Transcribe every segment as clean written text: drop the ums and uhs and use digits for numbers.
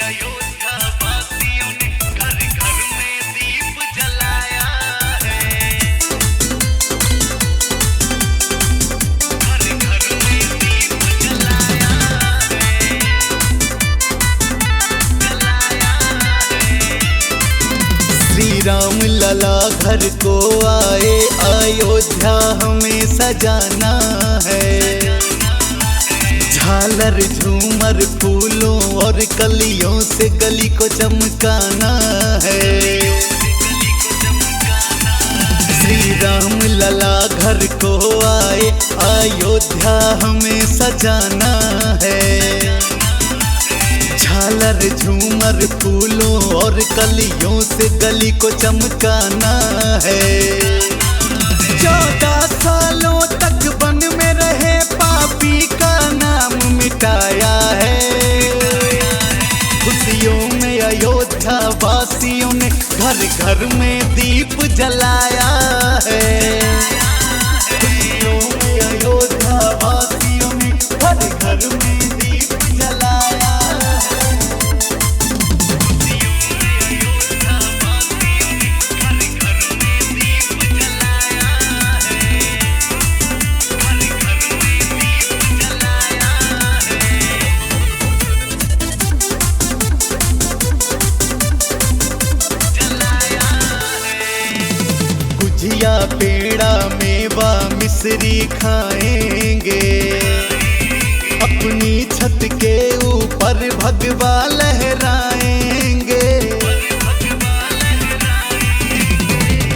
अयोध्या वासियों ने घर घर में दीप जलाया है। घर घर में दीप जलाया है, जलाया है। श्री राम लला घर को आए, अयोध्या हमें सजाना है। झालर झूमर फूलों और कलियों से गली को चमकाना है। श्री राम लला घर को आए, अयोध्या हमें सजाना है। झालर झूमर फूलों और कलियों से गली को चमकाना है। 14 सालों तक वन में रहे पापी का नाम मिटाया है। खुशियों में अयोध्या वासियों ने घर घर में दीप जलाया है। खुशियों में अयोध्या वासियों ने घर घर में दीप जलाया है। गुजिया पेड़ा मेवा मिश्री खाएंगे। अपनी छत के ऊपर भगवा लहराएंगे।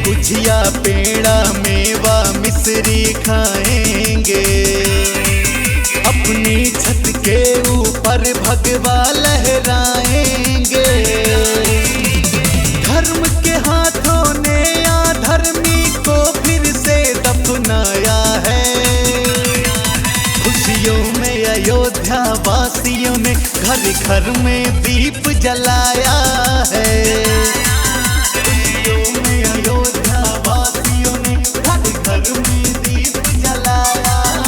गुजिया पेड़ा मेवा मिश्री खाएंगे। अपनी छत के ऊपर भगवा लहराएंगे। धर्म के हाथों ने अधर्मी को फिर से दफनाया है। खुशियों में अयोध्या वासियों ने घर घर में दीप जलाया है। खुशियों में अयोध्या वासियों ने घर घर में दीप जलाया है।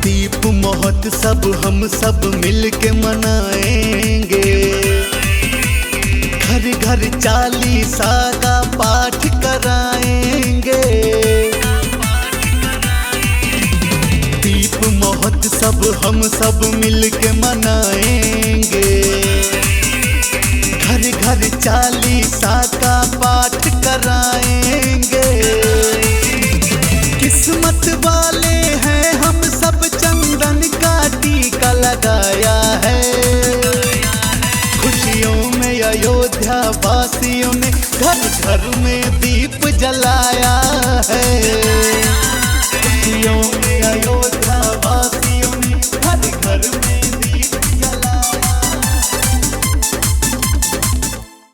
दीप महोत्सव हम सब मिल के मनाएंगे। घर घर चालीसा का पाठ कराएंगे। दीप महोत्सव हम सब मिल के मनाएंगे। घर घर चालीसा का पाठ कराएंगे। किस्मत वाले हैं हम सब, चंदन का टीका लगाया है। खुशियों में अयोध्या वासियों ने घर घर में दीप जलाया है।